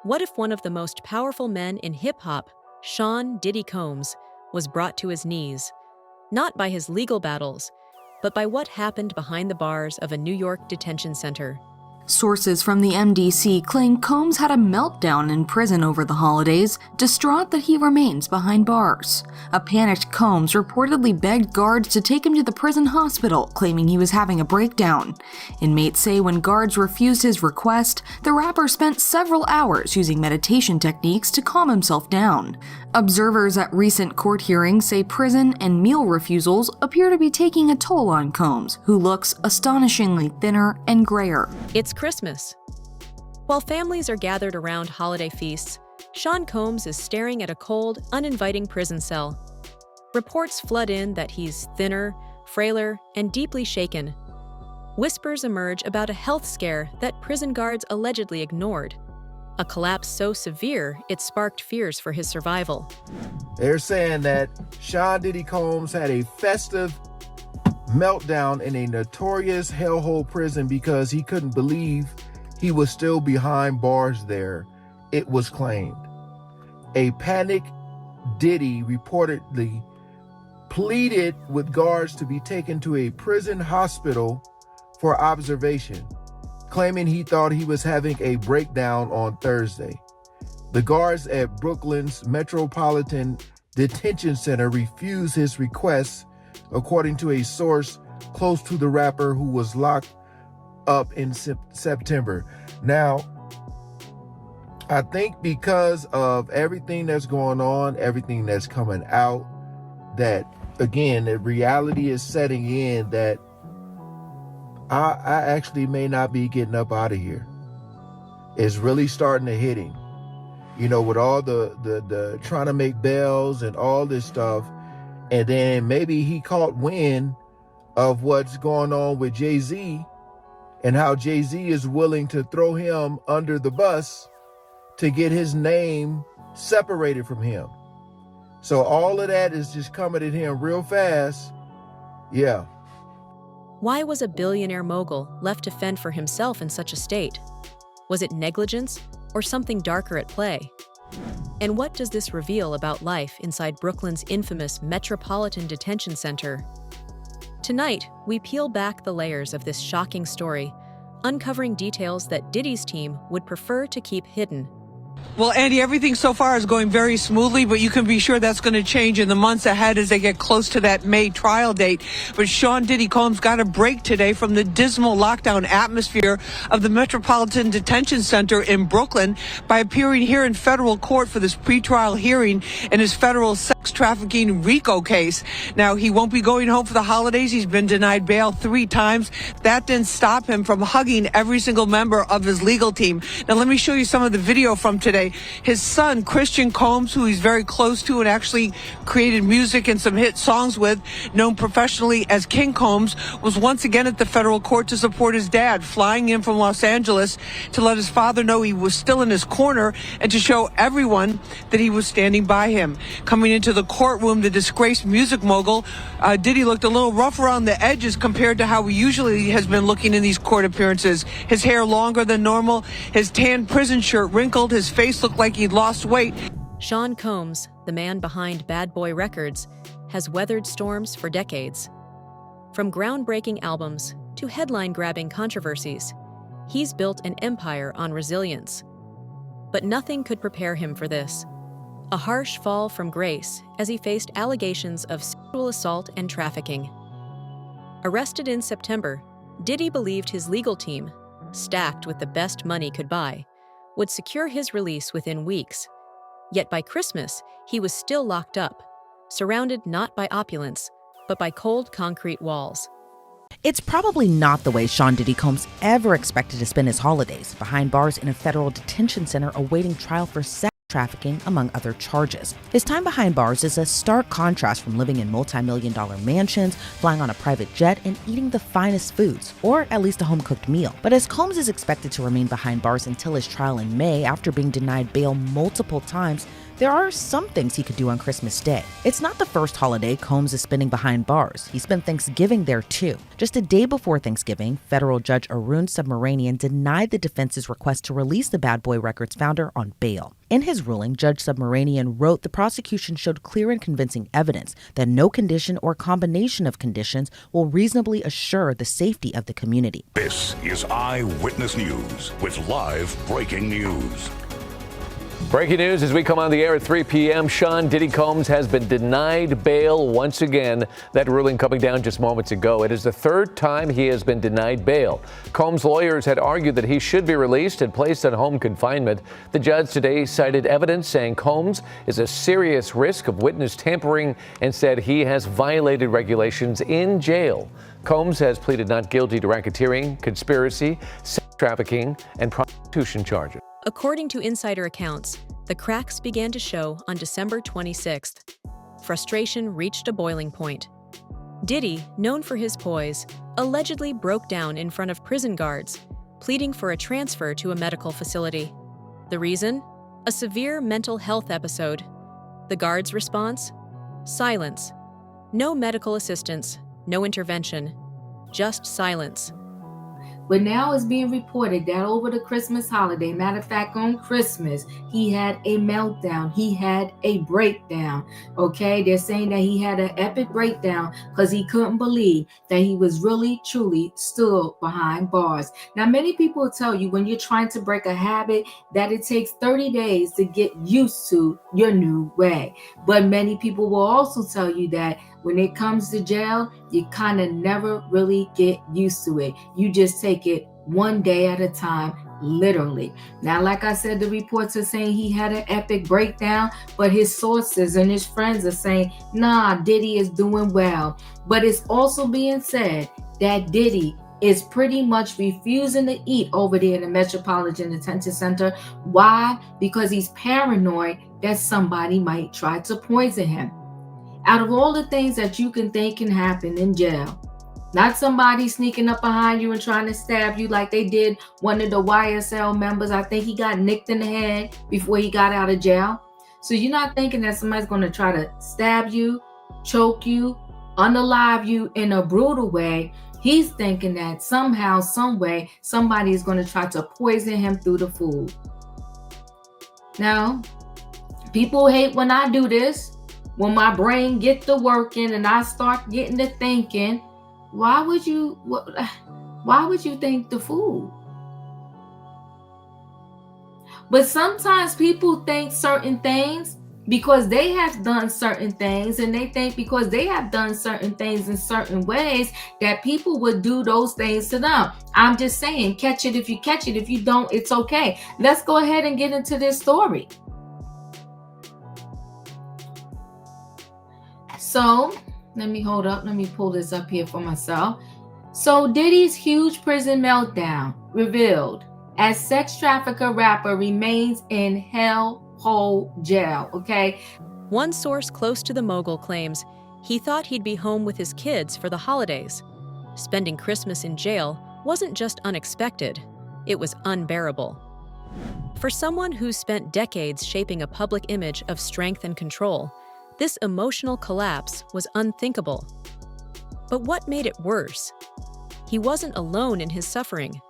What if one of the most powerful men in hip-hop, Sean Diddy Combs, was brought to his knees, not by his legal battles, but by what happened behind the bars of a New York detention center? Sources from the MDC claim Combs had a meltdown in prison over the holidays, distraught that he remains behind bars. A panicked Combs reportedly begged guards to take him to the prison hospital, claiming he was having a breakdown. Inmates say when guards refused his request, the rapper spent several hours using meditation techniques to calm himself down. Observers at recent court hearings say prison and meal refusals appear to be taking a toll on Combs, who looks astonishingly thinner and grayer. It's Christmas. While families are gathered around holiday feasts, Sean Combs is staring at a cold, uninviting prison cell. Reports flood in that he's thinner, frailer, and deeply shaken. Whispers emerge about a health scare that prison guards allegedly ignored. A collapse so severe it sparked fears for his survival. They're saying that Sean Diddy Combs had a festive meltdown in a notorious hellhole prison because he couldn't believe he was still behind bars there, it was claimed. A panicked Diddy reportedly pleaded with guards to be taken to a prison hospital for observation, claiming he thought he was having a breakdown on Thursday. The guards at Brooklyn's Metropolitan Detention Center refused his request, according to a source close to the rapper who was locked up in September. Now, I think because of everything that's going on, everything that's coming out, that, again, the reality is setting in that I actually may not be getting up out of here. It's really starting to hit him. You know, with all the trying to make bells and all this stuff. And then maybe he caught wind of what's going on with Jay-Z and how Jay-Z is willing to throw him under the bus to get his name separated from him. So all of that is just coming at him real fast. Yeah. Why was a billionaire mogul left to fend for himself in such a state? Was it negligence or something darker at play? And what does this reveal about life inside Brooklyn's infamous Metropolitan Detention Center? Tonight, we peel back the layers of this shocking story, uncovering details that Diddy's team would prefer to keep hidden. Well, Andy, everything so far is going very smoothly, but you can be sure that's going to change in the months ahead as they get close to that May trial date. But Sean Diddy Combs got a break today from the dismal lockdown atmosphere of the Metropolitan Detention Center in Brooklyn by appearing here in federal court for this pretrial hearing in his federal sex trafficking RICO case. Now, he won't be going home for the holidays. He's been denied bail 3 times. That didn't stop him from hugging every single member of his legal team. Now, let me show you some of the video from today. His son, Christian Combs, who he's very close to and actually created music and some hit songs with, known professionally as King Combs, was once again at the federal court to support his dad, flying in from Los Angeles to let his father know he was still in his corner and to show everyone that he was standing by him. Coming into the courtroom, the disgraced music mogul, Diddy looked a little rough around the edges compared to how he usually has been looking in these court appearances. His hair longer than normal, his tan prison shirt wrinkled, his face looked like he'd lost weight. Sean Combs, the man behind Bad Boy Records, has weathered storms for decades. From groundbreaking albums to headline-grabbing controversies, he's built an empire on resilience. But nothing could prepare him for this. A harsh fall from grace as he faced allegations of sexual assault and trafficking. Arrested in September, Diddy believed his legal team, stacked with the best money could buy, would secure his release within weeks. Yet by Christmas, he was still locked up, surrounded not by opulence, but by cold concrete walls. It's probably not the way Sean Diddy Combs ever expected to spend his holidays, behind bars in a federal detention center awaiting trial for sex trafficking, among other charges. His time behind bars is a stark contrast from living in multi-million-dollar mansions, flying on a private jet, and eating the finest foods, or at least a home-cooked meal. But as Combs is expected to remain behind bars until his trial in May after being denied bail multiple times, there are some things he could do on Christmas Day. It's not the first holiday Combs is spending behind bars. He spent Thanksgiving there too. Just a day before Thanksgiving, federal judge Arun Subramanian denied the defense's request to release the Bad Boy Records founder on bail. In his ruling, Judge Subramanian wrote the prosecution showed clear and convincing evidence that no condition or combination of conditions will reasonably assure the safety of the community. This is Eyewitness News with live breaking news. Breaking news as we come on the air at 3 p.m. Sean Diddy Combs has been denied bail once again. That ruling coming down just moments ago. It is the third time he has been denied bail. Combs' lawyers had argued that he should be released and placed on home confinement. The judge today cited evidence saying Combs is a serious risk of witness tampering and said he has violated regulations in jail. Combs has pleaded not guilty to racketeering, conspiracy, sex trafficking, and prostitution charges. According to insider accounts, the cracks began to show on December 26th. Frustration reached a boiling point. Diddy, known for his poise, allegedly broke down in front of prison guards, pleading for a transfer to a medical facility. The reason? A severe mental health episode. The guards' response? Silence. No medical assistance, no intervention, just silence. But now it's being reported that over the Christmas holiday, matter of fact, on Christmas, he had a meltdown. He had a breakdown. Okay, they're saying that he had an epic breakdown because he couldn't believe that he was really, truly still behind bars. Now, many people will tell you when you're trying to break a habit that it takes 30 days to get used to your new way. But many people will also tell you that when it comes to jail, you kind of never really get used to it. You just take it one day at a time, literally. Now, like I said, the reports are saying he had an epic breakdown, but his sources and his friends are saying, nah, Diddy is doing well. But it's also being said that Diddy is pretty much refusing to eat over there in the Metropolitan Detention Center. Why? Because he's paranoid that somebody might try to poison him. Out of all the things that you can think can happen in jail, not somebody sneaking up behind you and trying to stab you like they did one of the YSL members. I think he got nicked in the head before he got out of jail. So you're not thinking that somebody's going to try to stab you, choke you, unalive you in a brutal way. He's thinking that somehow, some way, somebody is going to try to poison him through the food. Now, people hate when I do this. When my brain gets to working and I start getting to thinking, why would you think the food? But sometimes people think certain things because they have done certain things, and they think because they have done certain things in certain ways that people would do those things to them. I'm just saying, catch it if you catch it. If you don't, it's okay. Let's go ahead and get into this story. So, let me pull this up here for myself. So, Diddy's huge prison meltdown revealed as sex trafficker rapper remains in hellhole jail, okay? One source close to the mogul claims he thought he'd be home with his kids for the holidays. Spending Christmas in jail wasn't just unexpected, it was unbearable. For someone who's spent decades shaping a public image of strength and control, this emotional collapse was unthinkable. But what made it worse? He wasn't alone in his suffering.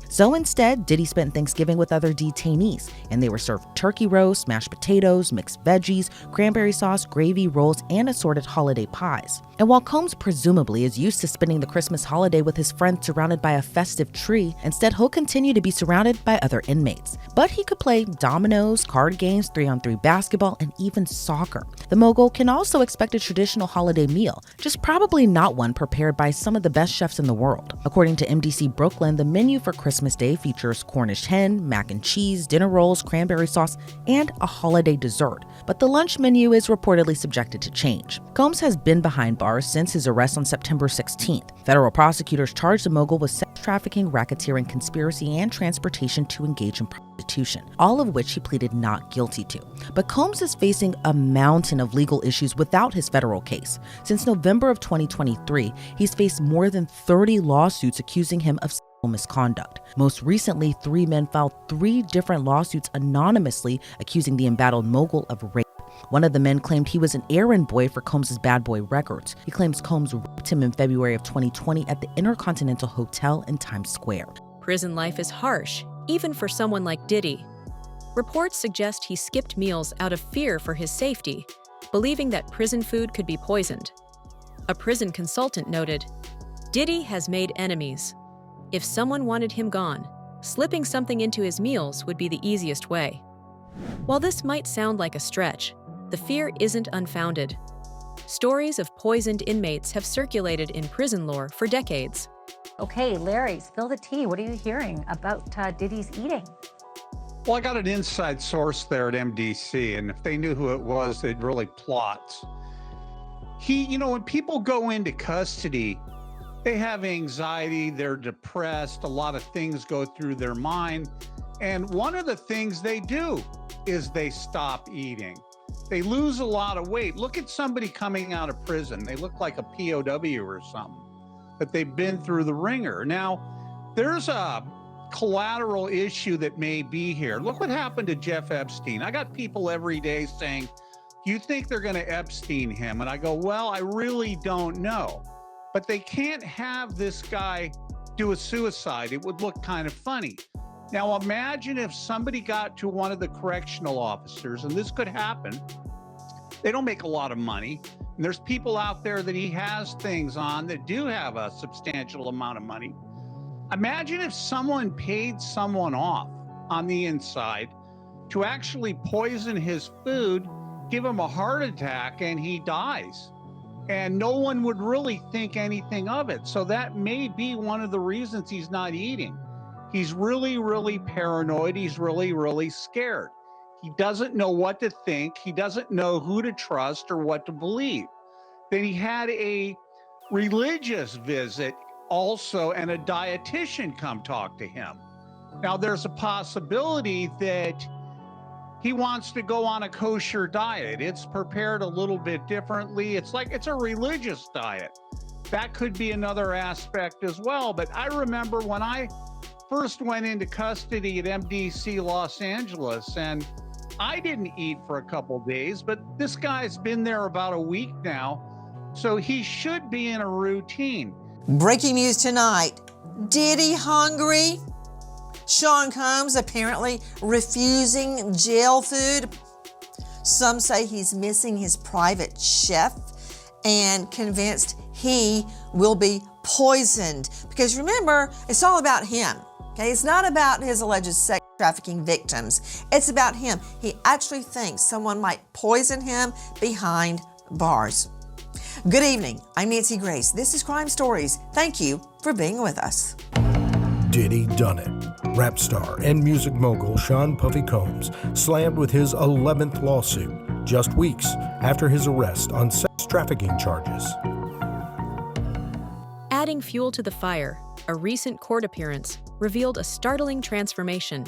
So instead, Diddy spent Thanksgiving with other detainees, and they were served turkey roast, mashed potatoes, mixed veggies, cranberry sauce, gravy, rolls, and assorted holiday pies. And while Combs presumably is used to spending the Christmas holiday with his friends surrounded by a festive tree, instead he'll continue to be surrounded by other inmates. But he could play dominoes, card games, 3-on-3 basketball, and even soccer. The mogul can also expect a traditional holiday meal, just probably not one prepared by some of the best chefs in the world. According to MDC Brooklyn, the menu for Christmas Day features Cornish hen, mac and cheese, dinner rolls, cranberry sauce, and a holiday dessert. But the lunch menu is reportedly subjected to change. Combs has been behind bars since his arrest on September 16th. Federal prosecutors charged the mogul with sex trafficking, racketeering, conspiracy, and transportation to engage in prostitution, all of which he pleaded not guilty to. But Combs is facing a mountain of legal issues without his federal case. Since November of 2023, he's faced more than 30 lawsuits accusing him of misconduct. Most recently, 3 men filed 3 different lawsuits anonymously accusing the embattled mogul of rape. One of the men claimed he was an errand boy for Combs' Bad Boy Records. He claims Combs raped him in February of 2020 at the Intercontinental Hotel in Times Square. Prison life is harsh, even for someone like Diddy. Reports suggest he skipped meals out of fear for his safety, believing that prison food could be poisoned. A prison consultant noted, "Diddy has made enemies. If someone wanted him gone, slipping something into his meals would be the easiest way." While this might sound like a stretch, the fear isn't unfounded. Stories of poisoned inmates have circulated in prison lore for decades. Okay, Larry, spill the tea. What are you hearing about Diddy's eating? Well, I got an inside source there at MDC, and if they knew who it was, they'd really plot. When people go into custody, they have anxiety, they're depressed, a lot of things go through their mind. And one of the things they do is they stop eating. They lose a lot of weight. Look at somebody coming out of prison. They look like a POW or something, but they've been through the ringer. Now, there's a collateral issue that may be here. Look what happened to Jeff Epstein. I got people every day saying, "You think they're going to Epstein him?" And I go, "Well, I really don't know." But they can't have this guy do a suicide. It would look kind of funny. Now, imagine if somebody got to one of the correctional officers, and this could happen. They don't make a lot of money. And there's people out there that he has things on that do have a substantial amount of money. Imagine if someone paid someone off on the inside to actually poison his food, give him a heart attack, and he dies. And no one would really think anything of it. So that may be one of the reasons he's not eating. He's really, really paranoid. He's really, really scared. He doesn't know what to think. He doesn't know who to trust or what to believe. Then he had a religious visit also, and a dietitian come talk to him. Now, there's a possibility that he wants to go on a kosher diet. It's prepared a little bit differently. It's a religious diet. That could be another aspect as well. But I remember when I first went into custody at MDC Los Angeles, and I didn't eat for a couple days, but this guy's been there about a week now, so he should be in a routine. Breaking news tonight. Diddy hungry? Sean Combs apparently refusing jail food. Some say he's missing his private chef and convinced he will be poisoned. Because remember, it's all about him. Okay, it's not about his alleged sex trafficking victims. It's about him. He actually thinks someone might poison him behind bars. Good evening. I'm Nancy Grace. This is Crime Stories. Thank you for being with us. Diddy done it. Rap star and music mogul Sean Puffy Combs slammed with his 11th lawsuit just weeks after his arrest on sex trafficking charges. Adding fuel to the fire, a recent court appearance revealed a startling transformation.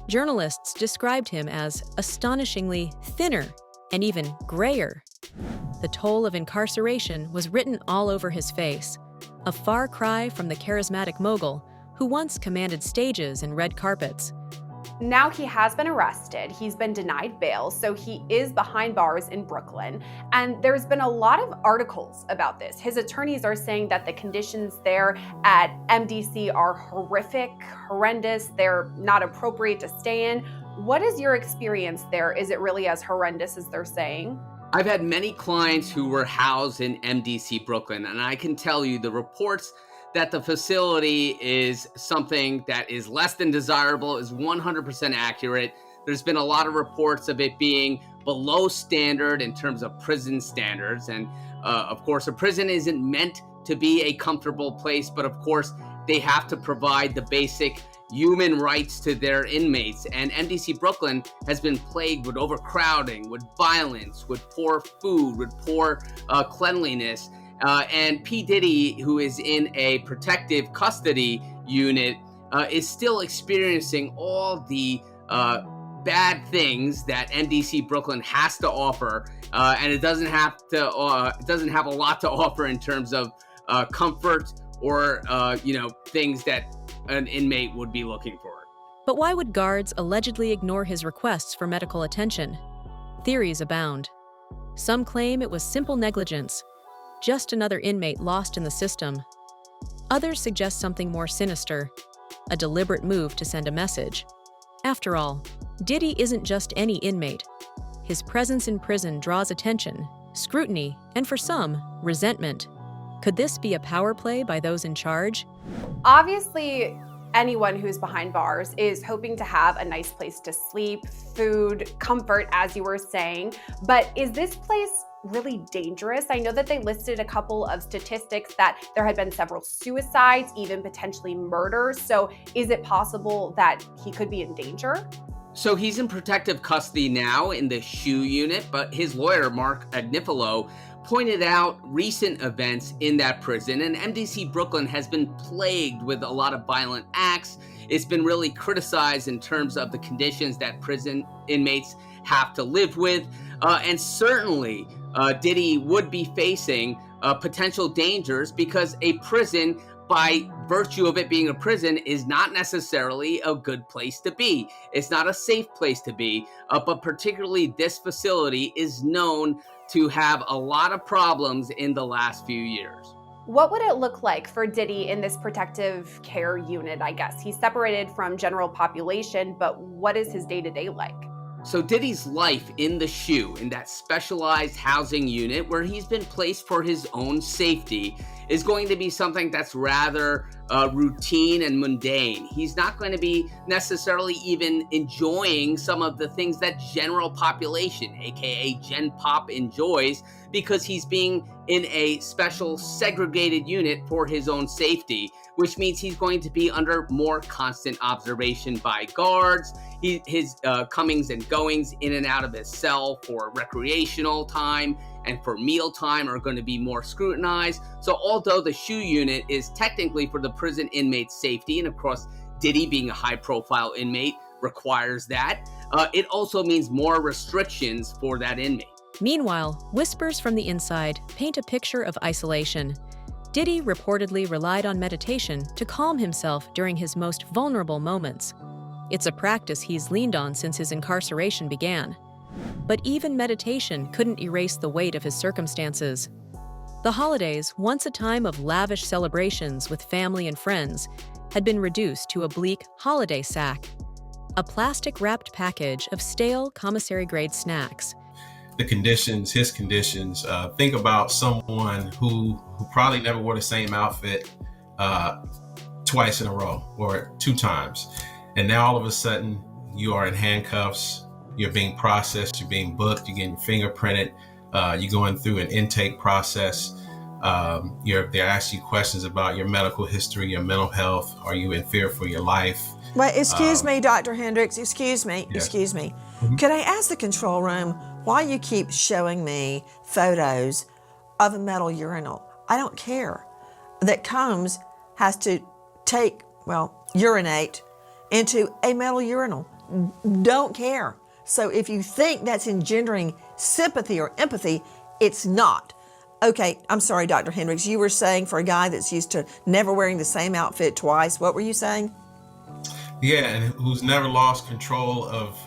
Journalists described him as astonishingly thinner and even grayer. The toll of incarceration was written all over his face, a far cry from the charismatic mogul who once commanded stages and red carpets. Now he has been arrested, he's been denied bail, so he is behind bars in Brooklyn. And there's been a lot of articles about this. His attorneys are saying that the conditions there at MDC are horrific, horrendous, they're not appropriate to stay in. What is your experience there? Is it really as horrendous as they're saying? I've had many clients who were housed in MDC Brooklyn, and I can tell you the reports that the facility is something that is less than desirable is 100% accurate. There's been a lot of reports of it being below standard in terms of prison standards. And of course, a prison isn't meant to be a comfortable place, but of course, they have to provide the basic human rights to their inmates. And MDC Brooklyn has been plagued with overcrowding, with violence, with poor food, with poor cleanliness. And P. Diddy, who is in a protective custody unit, is still experiencing all the bad things that MDC Brooklyn has to offer, and it doesn't have a lot to offer in terms of comfort or things that an inmate would be looking for. But why would guards allegedly ignore his requests for medical attention? Theories abound. Some claim it was simple negligence, just another inmate lost in the system. Others suggest something more sinister, a deliberate move to send a message. After all, Diddy isn't just any inmate. His presence in prison draws attention, scrutiny, and for some, resentment. Could this be a power play by those in charge? Obviously, anyone who's behind bars is hoping to have a nice place to sleep, food, comfort, as you were saying. But is this place really dangerous? I know that they listed a couple of statistics that there had been several suicides, even potentially murders. So is it possible that he could be in danger? So he's in protective custody now in the SHU unit, but his lawyer, Mark Agnifilo, pointed out recent events in that prison, and MDC Brooklyn has been plagued with a lot of violent acts. It's been really criticized in terms of the conditions that prison inmates have to live with, and certainly Diddy would be facing potential dangers because a prison, by virtue of it being a prison, is not necessarily a good place to be. It's not a safe place to be, but particularly this facility is known to have a lot of problems in the last few years. What would it look like for Diddy in this protective care unit, I guess? He's separated from general population, but what is his day-to-day like? So Diddy's life in the SHU, in that specialized housing unit where he's been placed for his own safety, is going to be something that's rather routine and mundane. He's not going to be necessarily even enjoying some of the things that general population, aka Gen Pop, enjoys, because he's being in a special segregated unit for his own safety, which means he's going to be under more constant observation by guards. His comings and goings in and out of his cell for recreational time and for meal time are going to be more scrutinized. So although the SHU unit is technically for the prison inmate's safety, and of course Diddy being a high-profile inmate requires that, it also means more restrictions for that inmate. Meanwhile, whispers from the inside paint a picture of isolation. Diddy reportedly relied on meditation to calm himself during his most vulnerable moments. It's a practice he's leaned on since his incarceration began. But even meditation couldn't erase the weight of his circumstances. The holidays, once a time of lavish celebrations with family and friends, had been reduced to a bleak holiday sack, a plastic-wrapped package of stale commissary-grade snacks. The conditions, his conditions, think about someone who probably never wore the same outfit twice in a row or 2 times. And now all of a sudden you are in handcuffs, you're being processed, you're being booked, you're getting fingerprinted, you're going through an intake process. They're asking you questions about your medical history, your mental health. Are you in fear for your life? Wait, excuse me, Dr. Hendricks, excuse me. Mm-hmm. Could I ask the control room why you keep showing me photos of a metal urinal? I don't care that Combs has to urinate into a metal urinal. Don't care. So if you think that's engendering sympathy or empathy, it's not. Okay, I'm sorry, Dr. Hendricks, you were saying for a guy that's used to never wearing the same outfit twice, what were you saying? Yeah, and who's never lost control of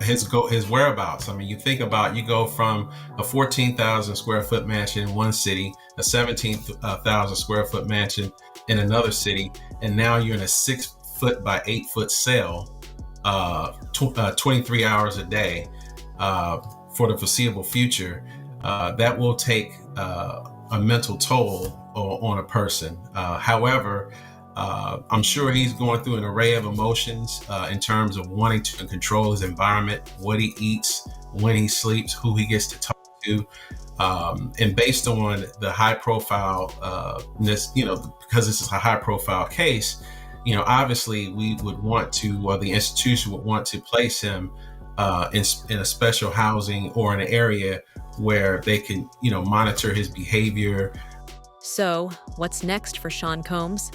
his whereabouts. I mean, you think about, you go from a 14,000 square foot mansion in one city, a 17,000 square foot mansion in another city, and now you're in a 6 foot by 8 foot cell, 23 hours a day for the foreseeable future. That will take a mental toll on a person. However, I'm sure he's going through an array of emotions in terms of wanting to control his environment, what he eats, when he sleeps, who he gets to talk to. And based on the high profile, because this is a high profile case, obviously we would want to, or the institution would want to place him in a special housing or in an area where they can, monitor his behavior. So, what's next for Sean Combs?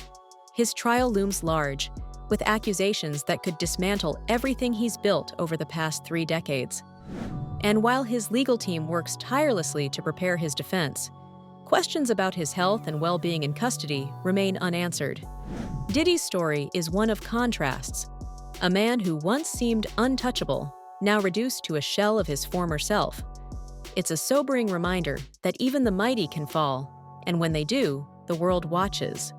His trial looms large, with accusations that could dismantle everything he's built over the past 3 decades. And while his legal team works tirelessly to prepare his defense, questions about his health and well-being in custody remain unanswered. Diddy's story is one of contrasts. A man who once seemed untouchable now reduced to a shell of his former self. It's a sobering reminder that even the mighty can fall, and when they do, the world watches.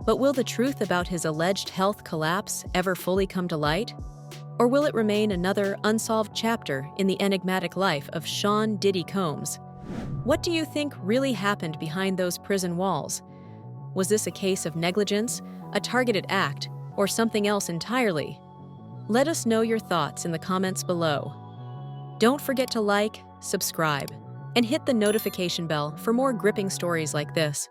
But will the truth about his alleged health collapse ever fully come to light? Or will it remain another unsolved chapter in the enigmatic life of Sean Diddy Combs? What do you think really happened behind those prison walls? Was this a case of negligence, a targeted act, or something else entirely? Let us know your thoughts in the comments below. Don't forget to like, subscribe, and hit the notification bell for more gripping stories like this.